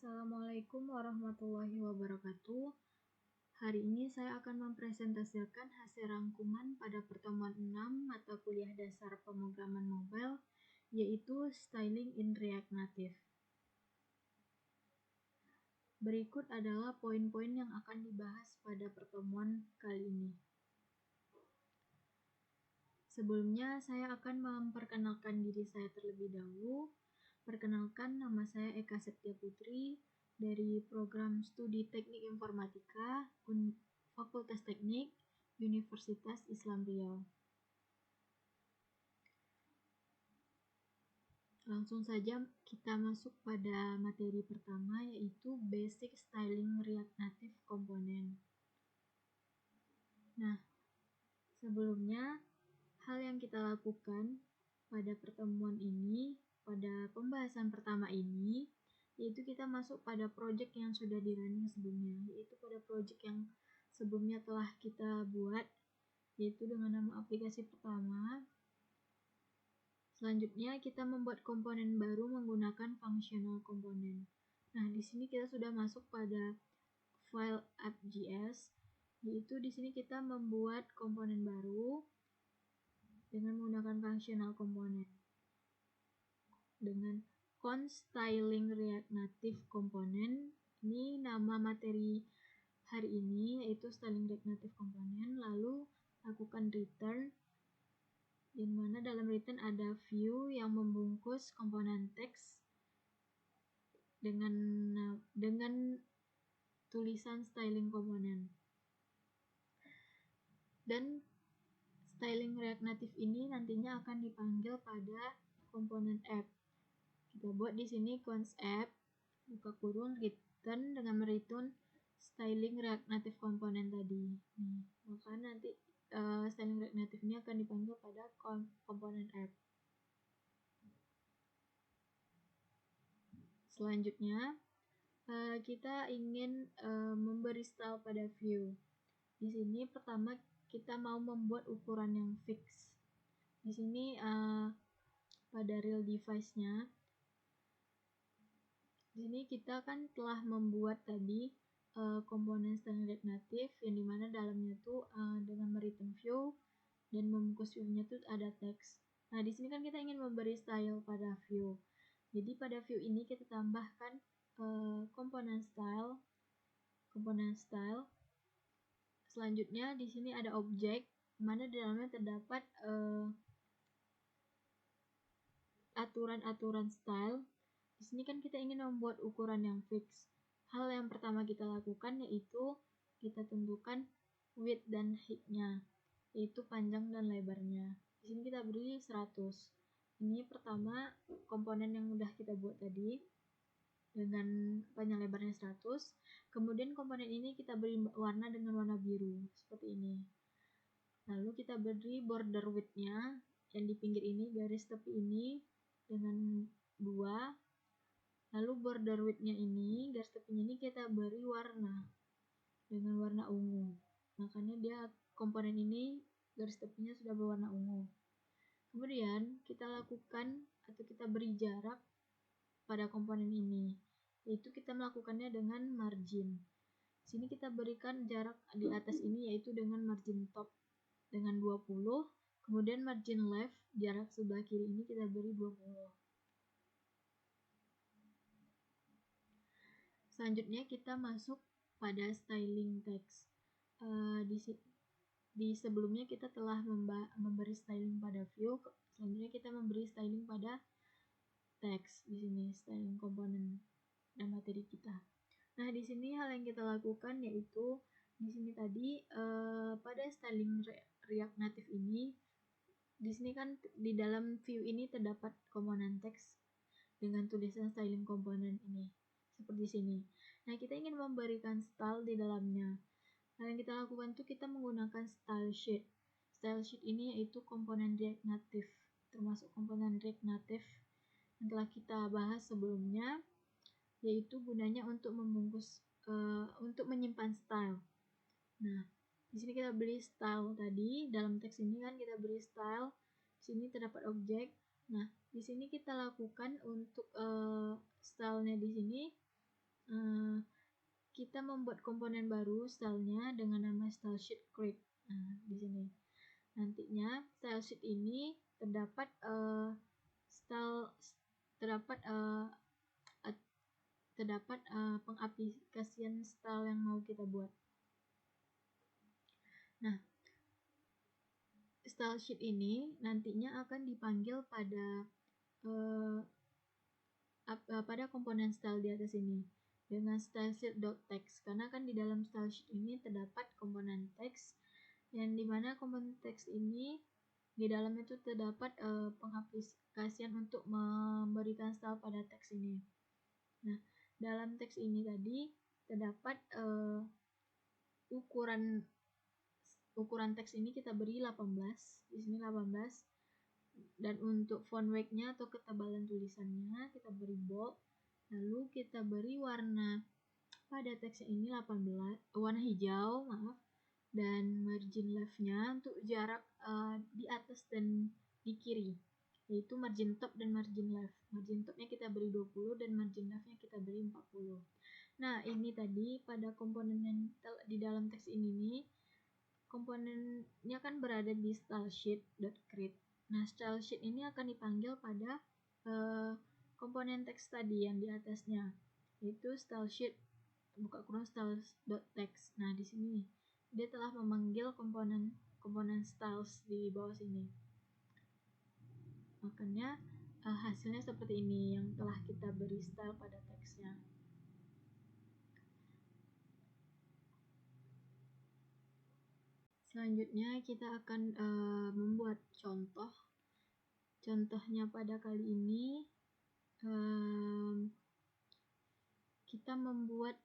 Assalamualaikum warahmatullahi wabarakatuh. Hari ini saya akan mempresentasikan hasil rangkuman pada pertemuan 6 mata kuliah dasar pemrograman mobile, yaitu Styling in React Native. Berikut adalah poin-poin yang akan dibahas pada pertemuan kali ini. Sebelumnya, saya akan memperkenalkan diri saya terlebih dahulu. Perkenalkan, nama saya Eka Septia Putri dari Program Studi Teknik Informatika Fakultas Teknik Universitas Islam Riau. Langsung saja kita masuk pada materi pertama, yaitu Basic Styling React Native Component. Nah, sebelumnya hal yang kita lakukan pada pertemuan ini, pada pembahasan pertama ini, yaitu kita masuk pada project yang sudah di-running sebelumnya, yaitu pada project yang sebelumnya telah kita buat, yaitu dengan nama aplikasi pertama. Selanjutnya kita membuat komponen baru menggunakan functional component. Nah, di sini kita sudah masuk pada file app.js, yaitu di sini kita membuat komponen baru dengan menggunakan functional component dengan const styling react native component. Ini nama materi hari ini, yaitu styling react native component. Lalu lakukan return, di mana dalam return ada view yang membungkus komponen teks dengan tulisan styling component. Dan styling react native ini nantinya akan dipanggil pada komponen app. Kita buat di sini const app buka kurung return dengan mereturn styling react native component tadi. Maka nanti styling react native ini akan dipanggil pada komponen app. Selanjutnya kita ingin memberi style pada view. Di sini pertama kita mau membuat ukuran yang fix. Di sini pada real device-nya, di sini kita kan telah membuat tadi komponen styling react native yang dimana dalamnya tuh dengan mereturn view dan membungkus view-nya tuh ada teks. Nah, di sini kan kita ingin memberi style pada view. Jadi pada view ini kita tambahkan komponen style. Selanjutnya di sini ada objek, mana di dalamnya terdapat aturan-aturan style. Di sini kan kita ingin membuat ukuran yang fix. Hal yang pertama kita lakukan yaitu kita tentukan width dan height-nya, yaitu panjang dan lebarnya. Di sini kita beri 100. Ini pertama komponen yang udah kita buat tadi dengan panjang lebarnya 100. Kemudian komponen ini kita beri warna dengan warna biru seperti ini. Lalu kita beri border width-nya yang di pinggir ini, garis tepi ini dengan 2. Lalu border width-nya ini, garis tepinya ini kita beri warna dengan warna ungu. Makanya dia komponen ini garis tepinya sudah berwarna ungu. Kemudian kita lakukan atau kita beri jarak pada komponen ini, yaitu kita melakukannya dengan margin. Sini kita berikan jarak di atas ini yaitu dengan margin top dengan 20. Kemudian margin left, jarak sebelah kiri ini kita beri 20. Selanjutnya kita masuk pada styling text. Di sebelumnya kita telah memberi styling pada view. Selanjutnya kita memberi styling pada teks. Di sini styling komponen dan materi kita. Nah, di sini hal yang kita lakukan yaitu di sini tadi pada styling React Native ini, di sini kan di dalam view ini terdapat komponen teks dengan tulisan styling komponen ini seperti sini. Nah, kita ingin memberikan style di dalamnya. Nah, yang kita lakukan itu kita menggunakan style sheet. Style sheet ini yaitu komponen React Native, termasuk komponen React Native yang telah kita bahas sebelumnya, yaitu gunanya untuk membungkus untuk menyimpan style. Nah, di sini kita beri style tadi, dalam teks ini kan kita beri style. Di sini terdapat objek. Nah, di sini kita lakukan untuk stylenya di sini kita membuat komponen baru stylenya dengan nama style sheet create. Nah, di sini nantinya style sheet ini terdapat pengaplikasian style yang mau kita buat. Nah, style sheet ini nantinya akan dipanggil pada komponen style di atas ini dengan style sheet.text, karena kan di dalam style sheet ini terdapat komponen teks, yang dimana komponen teks ini di dalam itu terdapat pengaplikasian untuk memberikan style pada teks ini. Nah, dalam teks ini tadi terdapat ukuran teks ini kita beri 18, di sini 18, dan untuk font weight-nya atau ketebalan tulisannya kita beri bold, lalu kita beri warna pada teksnya ini 18, warna hijau, dan margin left-nya untuk jarak di atas dan di kiri, yaitu margin top dan margin left. Margin top-nya kita beri 20 dan margin left-nya kita beri 40. Nah, ini tadi pada komponen yang di dalam teks ini nih, komponennya kan berada di style sheet.create. Nah, style sheet ini akan dipanggil pada komponen teks tadi yang di atasnya, yaitu style sheet buka kurung style.text. Nah, di sini dia telah memanggil komponen styles di bawah sini. Makanya hasilnya seperti ini yang telah kita beri style pada teksnya. Selanjutnya kita akan membuat contoh. Contohnya pada kali ini kita membuat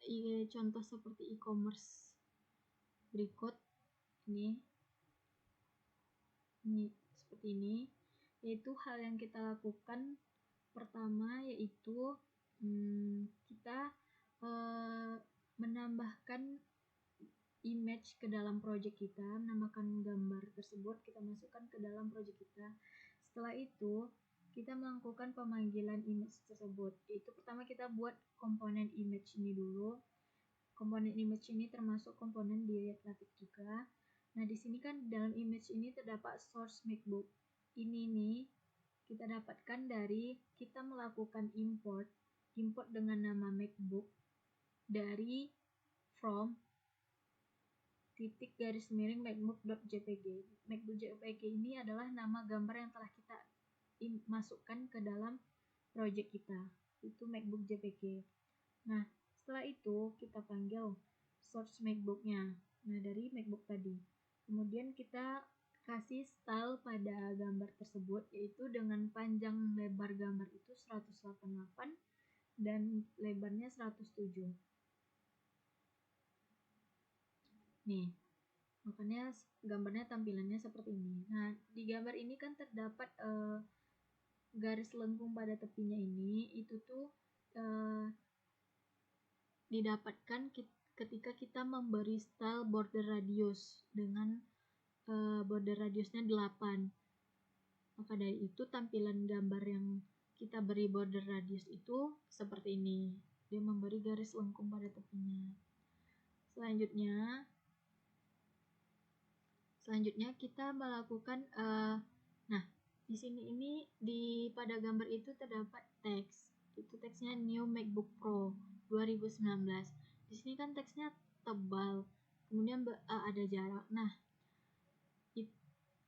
contoh seperti e-commerce. Berikut ini seperti ini, yaitu hal yang kita lakukan pertama yaitu kita menambahkan image ke dalam project kita, menambahkan gambar tersebut kita masukkan ke dalam project kita. Setelah itu kita melakukan pemanggilan image tersebut, yaitu pertama kita buat komponen image ini dulu. Komponen image ini termasuk komponen di React Native juga. Nah, di sini kan dalam image ini terdapat source MacBook. Ini nih kita dapatkan dari kita melakukan import dengan nama MacBook dari from macbook.jpg. Macbook.jpg ini adalah nama gambar yang telah kita masukkan ke dalam project kita, itu macbook.jpg. Nah, setelah itu kita panggil source MacBook-nya. Nah, dari MacBook tadi. Kemudian kita kasih style pada gambar tersebut, yaitu dengan panjang lebar gambar itu 188 dan lebarnya 107. Nih, makanya gambarnya tampilannya seperti ini. Nah, di gambar ini kan terdapat garis lengkung pada tepinya ini, itu tuh didapatkan ketika kita memberi style border radius dengan border radiusnya 8. Maka dari itu tampilan gambar yang kita beri border radius itu seperti ini. Dia memberi garis lengkung pada tepinya. Selanjutnya kita melakukan nah, di sini ini pada gambar itu terdapat teks. Itu teksnya New MacBook Pro 2019. Di sini kan teksnya tebal. Kemudian ada jarak. Nah,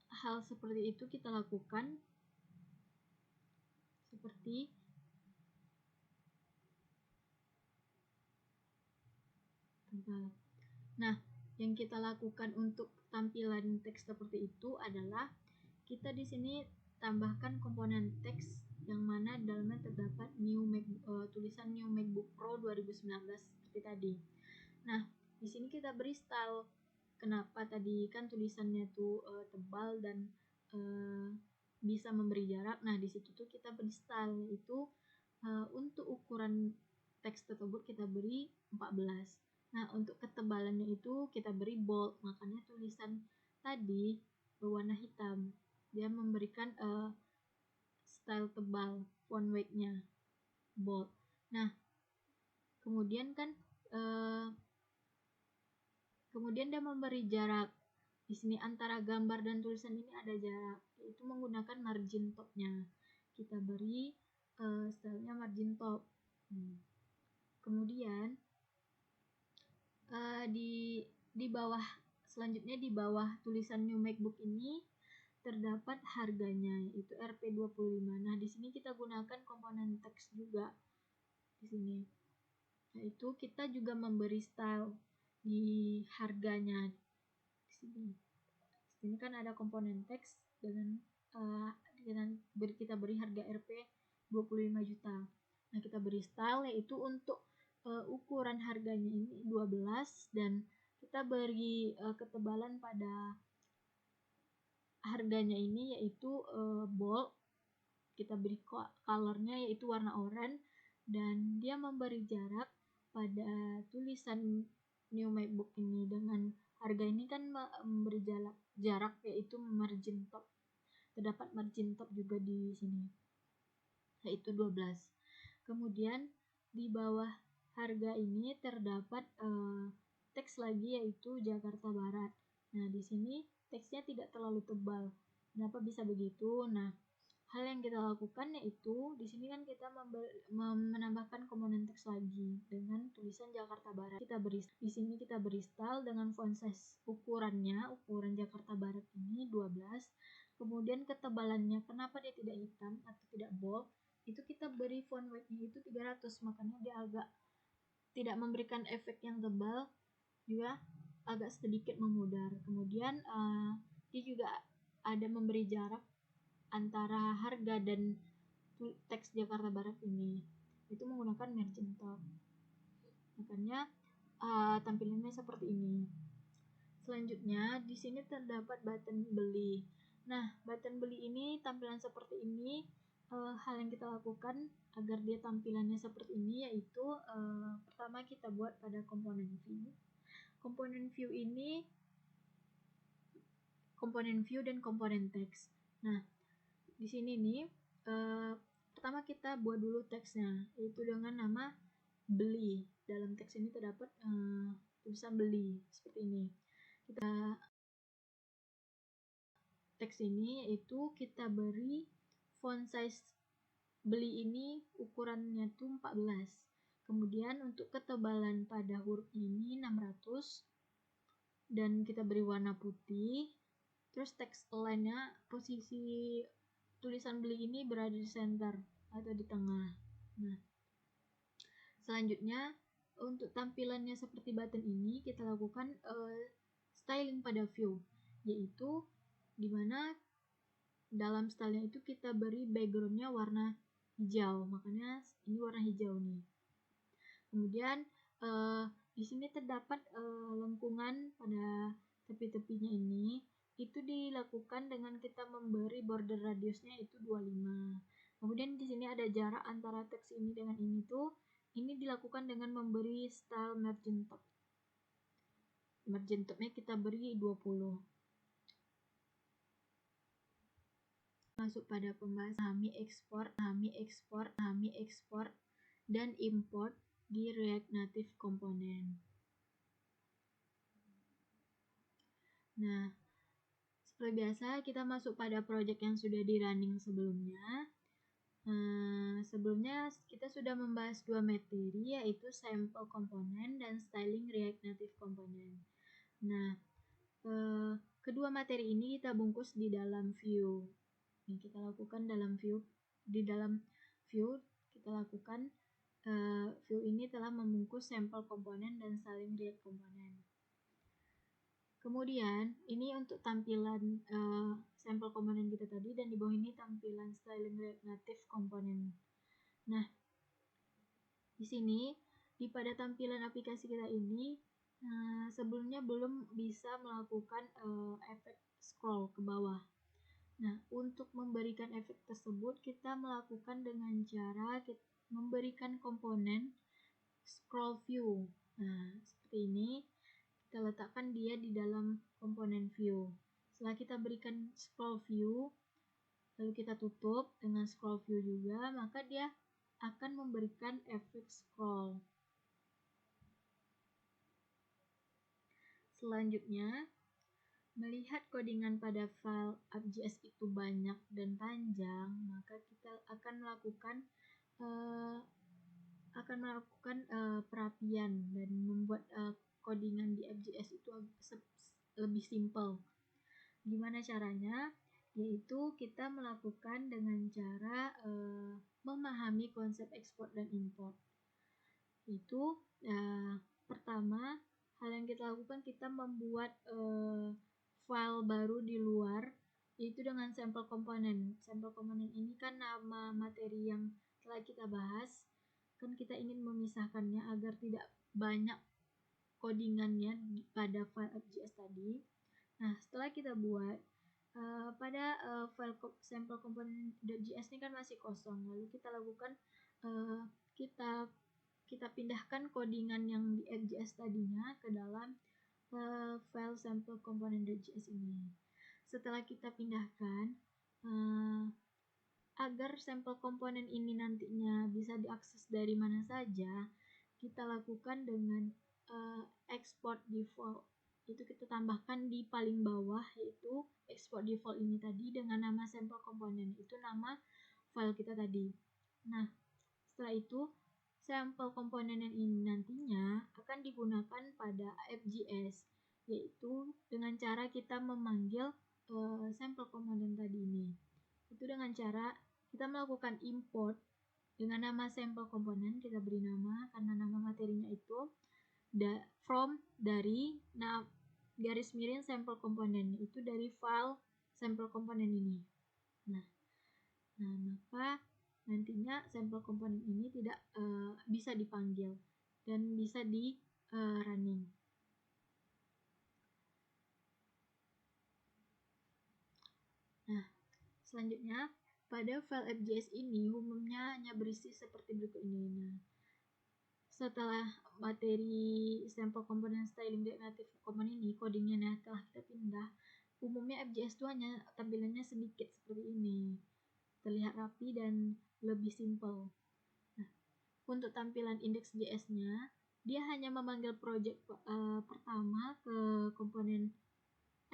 hal seperti itu kita lakukan seperti tebal. Nah, yang kita lakukan untuk tampilan teks seperti itu adalah kita di sini tambahkan komponen teks yang mana dalamnya terdapat tulisan New MacBook Pro 2019 seperti tadi. Nah, di sini kita beri style. Kenapa tadi kan tulisannya tuh tebal dan bisa memberi jarak. Nah, di situ tuh kita beri style, yaitu untuk ukuran teks tersebut kita beri 14. Nah, untuk ketebalannya itu kita beri bold, makanya tulisan tadi berwarna hitam. Dia memberikan style tebal, font weight-nya bold. Nah, Kemudian kan kemudian dia memberi jarak. Di sini antara gambar dan tulisan ini ada jarak, yaitu menggunakan margin topnya. Kita beri stylenya margin top. Kemudian di bawah, selanjutnya di bawah tulisan New MacBook ini terdapat harganya, yaitu Rp25. Nah, di sini kita gunakan komponen teks juga di sini. Yaitu kita juga memberi style di harganya. Di sini kan ada komponen teks dengan kita beri harga Rp 25 juta. Nah, kita beri style, yaitu untuk ukuran harganya ini 12, dan kita beri ketebalan pada harganya ini yaitu bold. Kita beri colornya yaitu warna oranye, dan dia memberi jarak pada tulisan New MacBook ini dengan harga ini kan memberi jarak yaitu margin top. Terdapat margin top juga di sini, yaitu 12. Kemudian di bawah harga ini terdapat teks lagi, yaitu Jakarta Barat. Nah, di sini teksnya tidak terlalu tebal. Kenapa bisa begitu? Nah, hal yang kita lakukan yaitu di sini kan kita menambahkan komponen teks lagi dengan tulisan Jakarta Barat. Di sini kita beri style dengan font size ukuran Jakarta Barat ini 12. Kemudian ketebalannya, kenapa dia tidak hitam atau tidak bold? Itu kita beri font weight-nya itu 300, makanya dia agak tidak memberikan efek yang tebal, juga agak sedikit memudar. Kemudian dia juga ada memberi jarak antara harga dan teks Jakarta Barat ini, itu menggunakan margin top. Makanya tampilannya seperti ini. Selanjutnya di sini terdapat button beli. Nah, button beli ini tampilan seperti ini. Hal yang kita lakukan agar dia tampilannya seperti ini yaitu pertama kita buat pada komponen view. Komponen view ini komponen view dan komponen teks. Nah, di sini nih pertama kita buat dulu teksnya, yaitu dengan nama beli. Dalam teks ini terdapat tulisan beli seperti ini. Teks ini yaitu kita beri font size beli ini ukurannya tuh 14. Kemudian untuk ketebalan pada huruf ini 600, dan kita beri warna putih. Terus teks lainnya, posisi tulisan beli ini berada di center atau di tengah. Nah, selanjutnya untuk tampilannya seperti button ini kita lakukan styling pada view, yaitu dimana dalam stylenya itu kita beri backgroundnya warna hijau, makanya ini warna hijau nih. Kemudian di sini terdapat lengkungan pada tepi-tepinya ini, itu dilakukan dengan kita memberi border radiusnya itu 25. Kemudian di sini ada jarak antara teks ini dengan ini tuh, ini dilakukan dengan memberi style margin top. Margin topnya kita beri 20. Masuk pada pembahasan memahami ekspor dan import di React Native Component. Nah, seperti biasa kita masuk pada project yang sudah di running sebelumnya. Sebelumnya kita sudah membahas dua materi, yaitu sample component dan styling React Native Component. Nah, kedua materi ini kita bungkus di dalam view. Yang kita lakukan dalam view, kita lakukan view ini telah membungkus sample komponen dan styling React komponen. Kemudian ini untuk tampilan sampel komponen kita tadi, dan di bawah ini tampilan styling React Native komponen. Nah, di sini pada tampilan aplikasi kita ini sebelumnya belum bisa melakukan efek scroll ke bawah. Nah, untuk memberikan efek tersebut kita melakukan dengan cara memberikan komponen scroll view. Nah, seperti ini. Kita letakkan dia di dalam komponen view. Setelah kita berikan scroll view, lalu kita tutup dengan scroll view juga, maka dia akan memberikan efek scroll. Selanjutnya, melihat codingan pada file app.js itu banyak dan panjang, maka kita akan melakukan perapian dan membuat codingan di app.js itu lebih simple. Gimana caranya? Yaitu kita melakukan dengan cara memahami konsep export dan import. Itu pertama, hal yang kita lakukan, kita membuat file baru di luar, yaitu dengan sampel komponen. Sampel komponen ini kan nama materi yang telah kita bahas, kan kita ingin memisahkannya agar tidak banyak codingannya pada file app.js tadi. Nah, setelah kita buat pada file sampel komponen.js ini kan masih kosong, lalu kita lakukan kita pindahkan codingan yang di app.js tadinya ke dalam file sampel komponen.js ini. Setelah kita pindahkan, agar sampel komponen ini nantinya bisa diakses dari mana saja, kita lakukan dengan export default. Itu kita tambahkan di paling bawah, yaitu export default ini tadi dengan nama sampel komponen. Itu nama file kita tadi. Nah, setelah itu sampel komponen ini nantinya akan digunakan pada app.js, yaitu dengan cara kita memanggil sampel komponen tadi ini. Itu dengan cara kita melakukan import dengan nama sampel komponen, kita beri nama karena nama materinya itu from dari garis miring sampel komponen, itu dari file sampel komponen ini. Nah, maka nantinya sampel komponen ini tidak bisa dipanggil dan bisa di running. Nah, selanjutnya pada file app.js ini umumnya hanya berisi seperti berikut ini. Nah, setelah materi sampel komponen styling React Native Common ini codingnya telah kita pindah, umumnya app.js itu hanya tampilannya sedikit seperti ini, terlihat rapi dan lebih simple. Nah, untuk tampilan index.js-nya, dia hanya memanggil project pertama ke komponen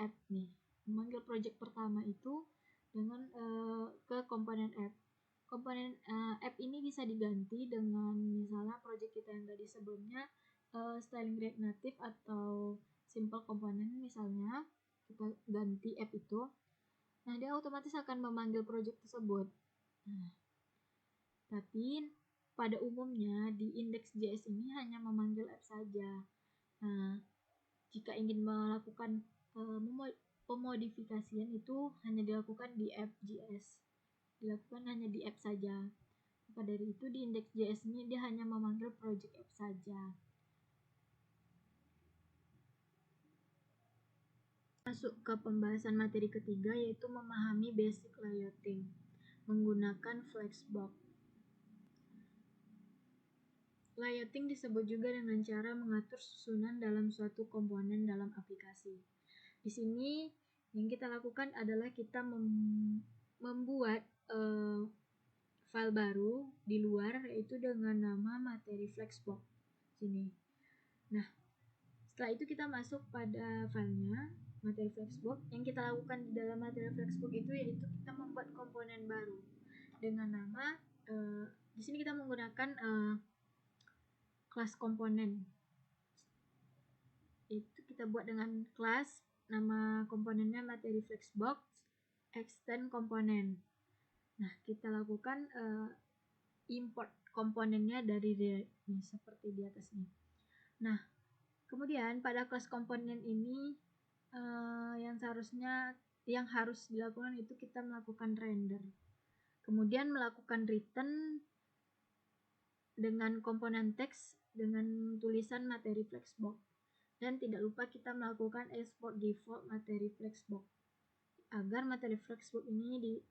app nih. Memanggil project pertama itu dengan ke komponen app. Komponen app ini bisa diganti dengan misalnya project kita yang tadi sebelumnya styling React Native atau simple komponen, misalnya kita ganti app itu. Nah, dia otomatis akan memanggil project tersebut. Nah, tapi pada umumnya di index.js ini hanya memanggil app saja. Nah, jika ingin melakukan pemodifikasian itu hanya dilakukan di app.js, dilakukan hanya di app saja. Maka dari itu di index.js ini dia hanya memanggil project app saja. Masuk ke pembahasan materi ketiga, yaitu memahami basic layouting menggunakan Flexbox. Layouting disebut juga dengan cara mengatur susunan dalam suatu komponen dalam aplikasi. Di sini yang kita lakukan adalah kita membuat file baru di luar, yaitu dengan nama materi Flexbox sini. Nah, setelah itu kita masuk pada filenya materi Flexbox. Yang kita lakukan di dalam materi Flexbox itu yaitu kita membuat komponen baru dengan nama di sini kita menggunakan kelas komponen. Itu kita buat dengan kelas, nama komponennya materi Flexbox extend komponen. Nah, kita lakukan import komponennya dari ini seperti di atas ini. Nah, kemudian pada kelas komponen ini yang harus dilakukan itu kita melakukan render, kemudian melakukan return dengan komponen teks dengan tulisan materi Flexbox, dan tidak lupa kita melakukan export default materi Flexbox agar materi Flexbox ini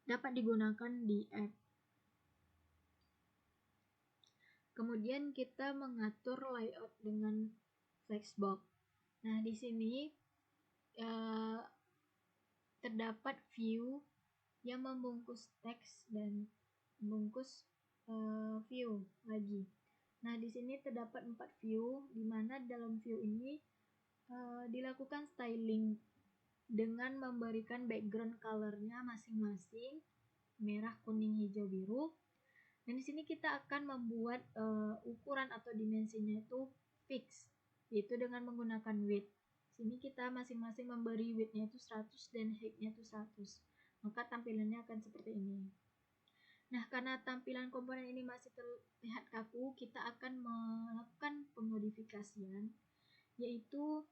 dapat digunakan di app. Kemudian kita mengatur layout dengan Flexbox. Nah, di sini terdapat view yang membungkus teks dan membungkus view lagi. Nah, di sini terdapat 4 view, di mana dalam view ini dilakukan styling dengan memberikan background colornya masing-masing, merah, kuning, hijau, biru. Dan di sini kita akan membuat ukuran atau dimensinya itu fix, yaitu dengan menggunakan width. Sini kita masing-masing memberi width-nya itu 100 dan height-nya itu 100. Maka tampilannya akan seperti ini. Nah, karena tampilan komponen ini masih terlihat kaku, kita akan melakukan pemodifikasian, yaitu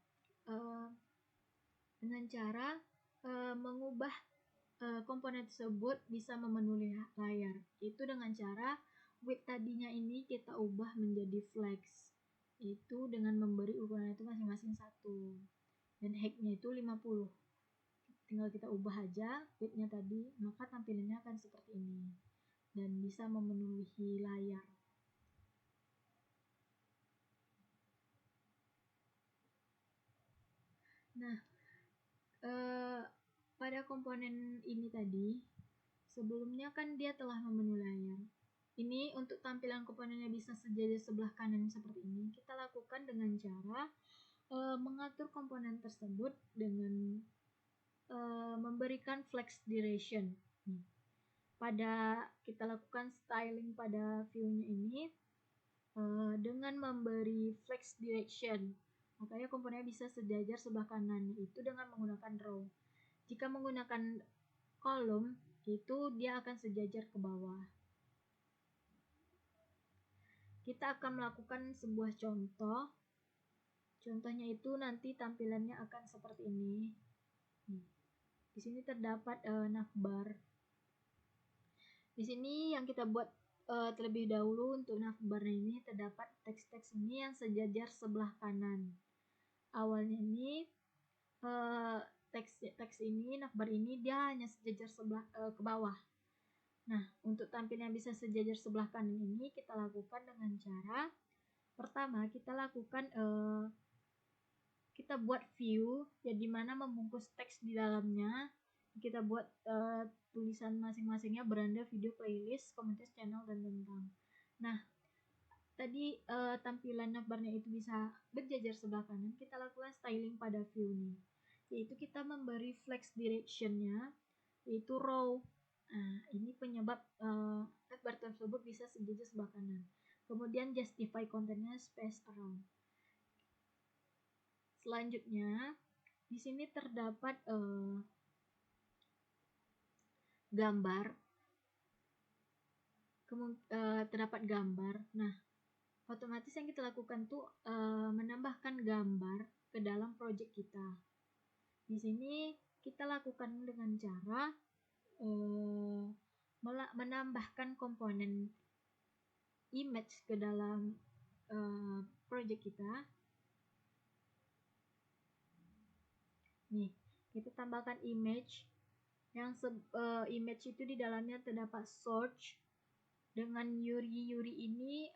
dengan cara mengubah komponen tersebut bisa memenuhi layar. Itu dengan cara width tadinya ini kita ubah menjadi flex. Itu dengan memberi ukuran itu masing-masing 1. Dan height-nya itu 50. Tinggal kita ubah aja width-nya tadi, maka tampilannya akan seperti ini. Dan bisa memenuhi layar. Nah, pada komponen ini tadi, sebelumnya kan dia telah memenuhi layar. Ini untuk tampilan komponennya bisa sejajar sebelah kanan seperti ini. Kita lakukan dengan cara mengatur komponen tersebut dengan memberikan flex duration. Kita lakukan styling pada view-nya ini dengan memberi flex direction. Makanya komponennya bisa sejajar sebelah kanan, itu dengan menggunakan row. Jika menggunakan kolom, itu dia akan sejajar ke bawah. Kita akan melakukan sebuah contoh. Contohnya itu nanti tampilannya akan seperti ini. Di sini terdapat navbar. Di sini yang kita buat terlebih dahulu untuk navbarnya ini terdapat teks-teks ini yang sejajar sebelah kanan. Awalnya ini teks ini, navbar ini dia hanya sejajar sebelah ke bawah. Nah, untuk tampilnya bisa sejajar sebelah kanan ini kita lakukan dengan cara pertama kita lakukan kita buat view ya, di mana membungkus teks di dalamnya. Kita buat tulisan masing-masingnya, beranda, video, playlist, komunitas, channel, dan tentang. Nah, tadi tampilan navbarnya itu bisa berjajar sebelah kanan. Kita lakukan styling pada view ini, yaitu kita memberi flex direction-nya, yaitu row. Nah, ini penyebab navbar tersebut bisa sejajar sebelah kanan. Kemudian justify kontennya space around. Selanjutnya, di sini terdapat gambar. Terdapat gambar. Nah, otomatis yang kita lakukan tuh menambahkan gambar ke dalam project kita. Di sini kita lakukan dengan cara menambahkan komponen image ke dalam project kita. Nih, kita tambahkan image. Yang image itu di dalamnya terdapat search. Dengan Yuri ini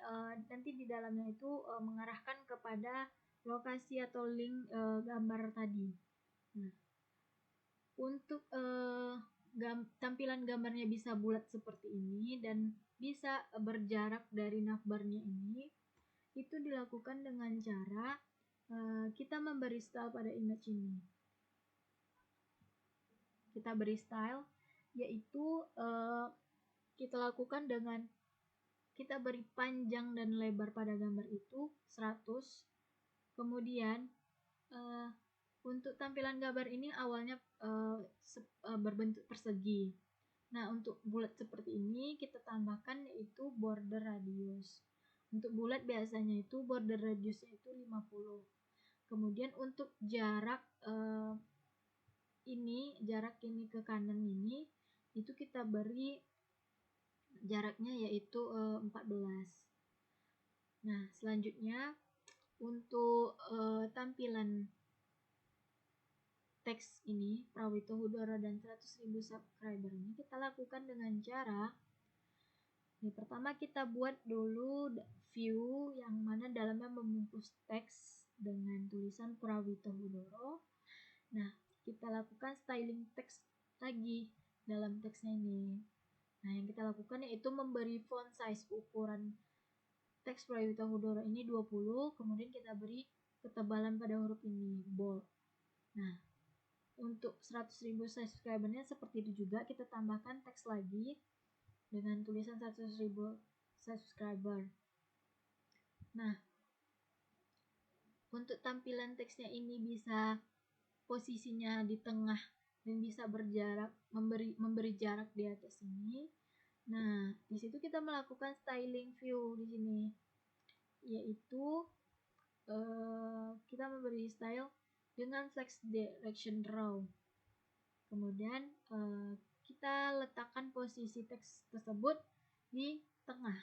nanti di dalamnya itu mengarahkan kepada lokasi atau link gambar tadi. Nah, untuk tampilan gambarnya bisa bulat seperti ini dan bisa berjarak dari navbarnya ini, itu dilakukan dengan cara kita memberi style pada image ini. Kita beri style, yaitu kita lakukan dengan kita beri panjang dan lebar pada gambar itu 100. Kemudian untuk tampilan gambar ini awalnya berbentuk persegi. Nah, untuk bulat seperti ini kita tambahkan yaitu border radius. Untuk bulat biasanya itu border radiusnya itu 50. Kemudian untuk jarak ini ke kanan ini itu kita beri jaraknya yaitu 14. Nah, selanjutnya untuk tampilan teks ini, Prawito Hudoro dan 100.000 subscriber ini kita lakukan dengan cara pertama kita buat dulu view yang mana dalamnya membungkus teks dengan tulisan Prawito Hudoro. Nah, kita lakukan styling teks lagi dalam teksnya ini. Nah, yang kita lakukan yaitu memberi font size ukuran teks Prawita Hudoro ini 20, kemudian kita beri ketebalan pada huruf ini, bold. Nah, untuk 100.000 subscribernya seperti itu juga, kita tambahkan teks lagi dengan tulisan 100.000 subscriber. Nah, untuk tampilan teksnya ini bisa posisinya di tengah dan bisa berjarak, memberi jarak di atas ini. Nah, di situ kita melakukan styling view di sini, yaitu kita memberi style dengan flex direction draw. Kemudian kita letakkan posisi teks tersebut di tengah.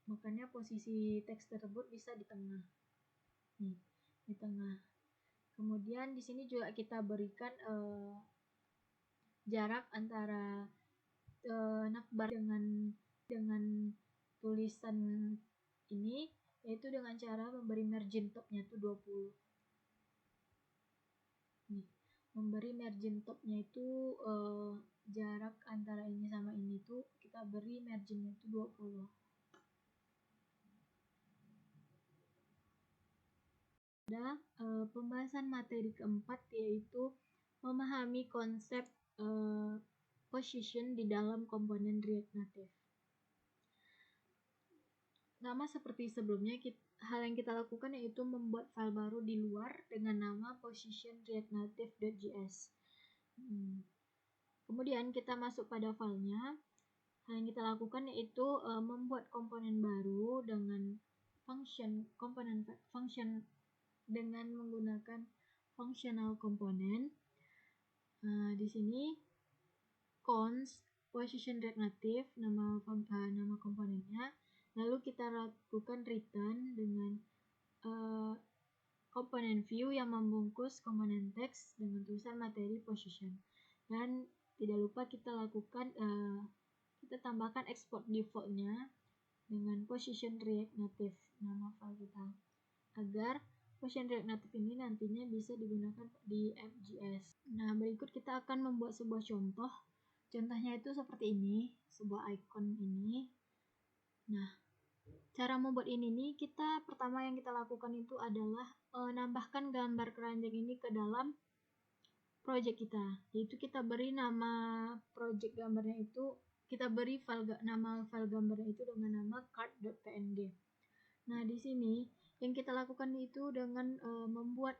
Makanya posisi teks tersebut bisa di tengah. Nih, di tengah. Kemudian di sini juga kita berikan jarak antara navbar dengan tulisan ini, yaitu dengan cara memberi margin topnya itu 20. Nih, memberi margin topnya itu jarak antara ini sama ini tuh kita beri marginnya itu 20. Ada pembahasan materi keempat, yaitu memahami konsep position di dalam komponen React Native. Sama seperti sebelumnya, hal yang kita lakukan yaitu membuat file baru di luar dengan nama position React Native.js. Kemudian kita masuk pada filenya. Hal yang kita lakukan yaitu membuat komponen baru dengan function dengan menggunakan functional component. Di sini cons position React Native, nama komponennya. Lalu kita lakukan return dengan komponen view yang membungkus komponen text dengan tulisan materi position. Dan tidak lupa kita lakukan kita tambahkan export defaultnya dengan position React Native, nama file kita, agar position React Native ini nantinya bisa digunakan di App.js. Nah, berikut kita akan membuat sebuah contoh. Contohnya itu seperti ini, sebuah icon ini. Nah, cara membuat ini nih, kita pertama yang kita lakukan itu adalah nambahkan gambar keranjang ini ke dalam project kita, yaitu kita beri nama project gambarnya itu, kita beri nama file gambarnya itu dengan nama card.png. Nah, di sini yang kita lakukan itu dengan membuat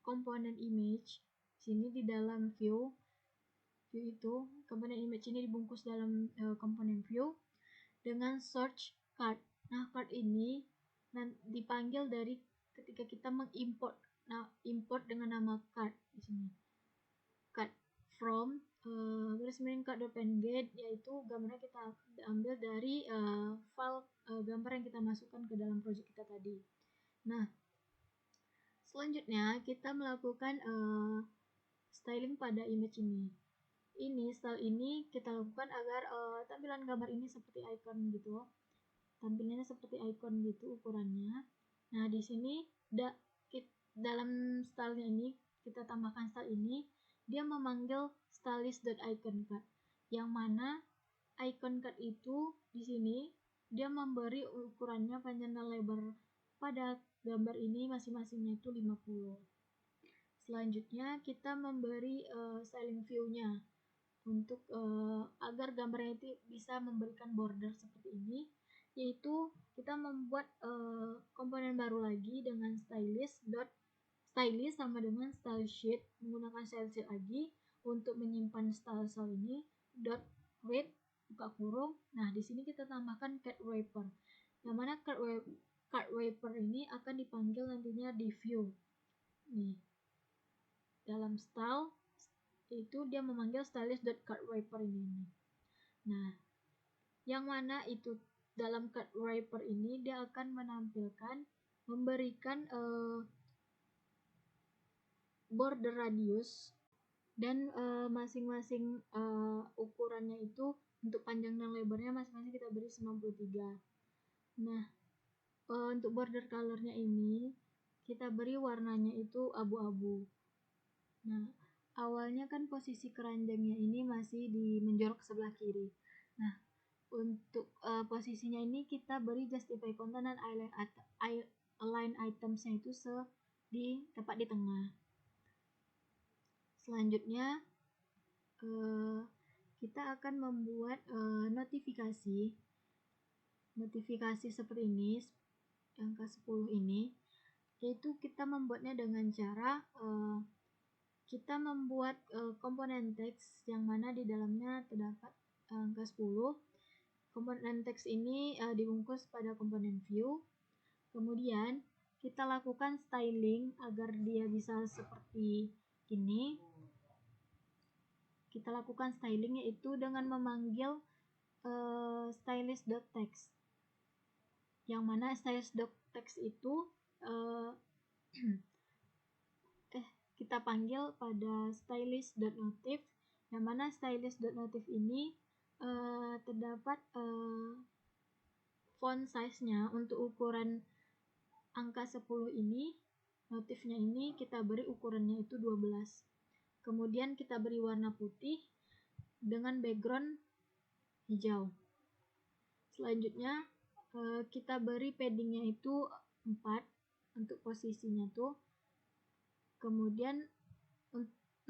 komponen image. Sini di dalam view itu komponen image ini dibungkus dalam komponen view dengan search card. Nah, card ini dipanggil dari ketika kita mengimport. Nah, import dengan nama card di sini. Card from card.png, yaitu gambarnya kita ambil dari file gambar yang kita masukkan ke dalam project kita tadi. Nah, selanjutnya kita melakukan styling pada image ini. Style ini kita lakukan agar tampilan gambar ini seperti icon gitu. Tampilannya seperti icon gitu ukurannya. Nah, di sini dalam stylenya ini kita tambahkan style ini, dia memanggil stylist.iconCard, yang mana icon card itu di sini dia memberi ukurannya panjang dan lebar pada gambar ini masing-masingnya itu 50. Selanjutnya kita memberi styling view-nya untuk agar gambarnya itu bisa memberikan border seperti ini, yaitu kita membuat komponen baru lagi dengan stylist sama dengan style sheet, menggunakan style sheet lagi untuk menyimpan style ini, .read buka kurung. Nah, di sini kita tambahkan card wrapper, yang mana card wrapper ini akan dipanggil nantinya di view. Nih, dalam style itu dia memanggil stylist.cardWrapper ini. Nah, yang mana itu dalam card wrapper ini dia akan memberikan border radius dan masing-masing ukurannya itu untuk panjang dan lebarnya masing-masing kita beri 93. Nah, untuk border colornya ini kita beri warnanya itu abu-abu. Nah, awalnya kan posisi keranjangnya ini masih di menjorok sebelah kiri. Nah, untuk posisinya ini kita beri justify content dan align itemsnya itu tepat di tengah. Selanjutnya kita akan membuat notifikasi seperti ini, angka 10 ini, yaitu kita membuatnya dengan cara kita membuat komponen teks yang mana di dalamnya terdapat angka 10. Komponen teks ini dibungkus pada komponen view. Kemudian kita lakukan styling agar dia bisa seperti ini. Kita lakukan styling yaitu dengan memanggil stylist.text, yang mana stylist.text itu kita panggil pada stylist.notif, yang mana stylist.notif ini terdapat font size-nya untuk ukuran angka 10 ini, notifnya ini kita beri ukurannya itu 12. Kemudian kita beri warna putih dengan background hijau. Selanjutnya kita beri paddingnya itu 4 untuk posisinya tuh. Kemudian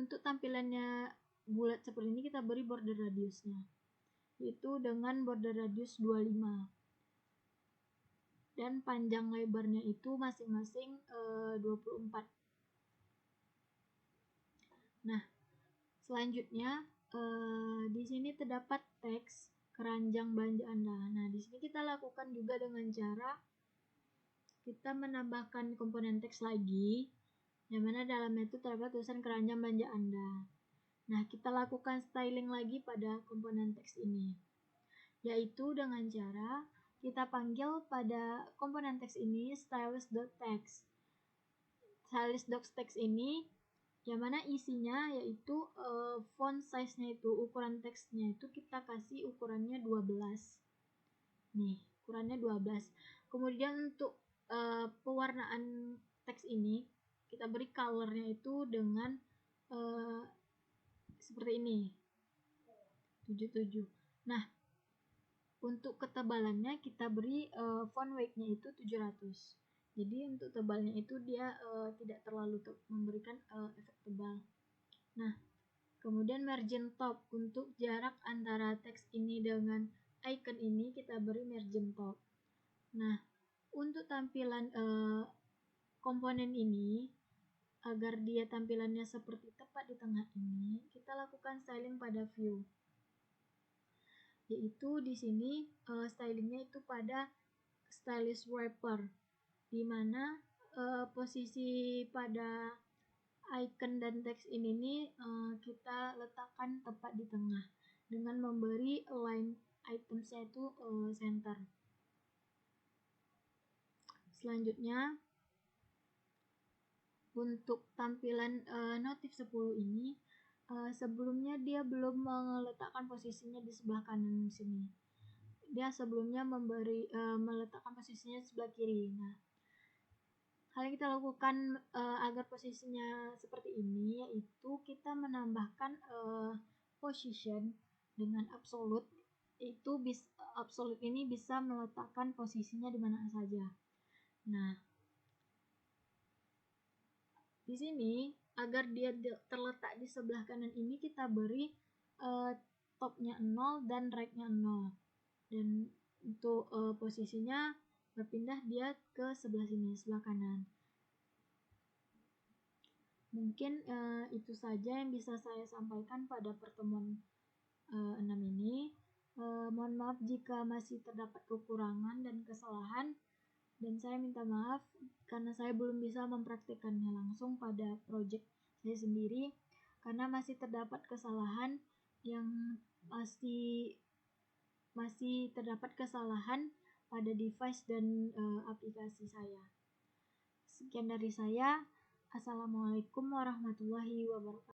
untuk tampilannya bulat seperti ini kita beri border radiusnya, yaitu dengan border radius 25. Dan panjang lebarnya itu masing-masing 24. Nah, selanjutnya di sini terdapat teks keranjang belanja Anda. Nah, di sini kita lakukan juga dengan cara kita menambahkan komponen teks lagi, yang mana dalamnya itu terdapat tulisan keranjang belanja Anda. Nah, kita lakukan styling lagi pada komponen teks ini, yaitu dengan cara kita panggil pada komponen teks ini stylist.text. Stylist.text ini yang mana isinya yaitu font size-nya itu, ukuran teksnya itu kita kasih ukurannya 12. Nih, ukurannya 12. Kemudian untuk pewarnaan teks ini kita beri color-nya itu dengan seperti ini, 77. Nah, untuk ketebalannya kita beri font weight-nya itu 700. Jadi untuk tebalnya itu dia tidak terlalu memberikan efek tebal. Nah, kemudian margin top, untuk jarak antara teks ini dengan icon ini kita beri margin top. Nah, untuk tampilan komponen ini agar dia tampilannya seperti tepat di tengah ini, kita lakukan styling pada view. Yaitu di sini stylingnya itu pada stylist wrapper, di mana posisi pada icon dan teks ini kita letakkan tepat di tengah dengan memberi align itemsnya itu center. Selanjutnya untuk tampilan notif 10 ini sebelumnya dia belum meletakkan posisinya di sebelah kanan sini. Dia sebelumnya meletakkan posisinya di sebelah kiri. Nah, hal yang kita lakukan agar posisinya seperti ini yaitu kita menambahkan position dengan absolute. Itu absolute ini bisa meletakkan posisinya di mana saja. Nah, di sini agar dia terletak di sebelah kanan ini kita beri topnya 0 dan right-nya 0. Dan untuk posisinya berpindah dia ke sebelah sini, sebelah kanan. Mungkin itu saja yang bisa saya sampaikan pada pertemuan 6 ini. Mohon maaf jika masih terdapat kekurangan dan kesalahan, dan saya minta maaf karena saya belum bisa mempraktikkannya langsung pada proyek saya sendiri, karena masih terdapat kesalahan yang masih terdapat kesalahan pada device dan aplikasi saya. Sekian dari saya. Assalamualaikum warahmatullahi wabarakatuh.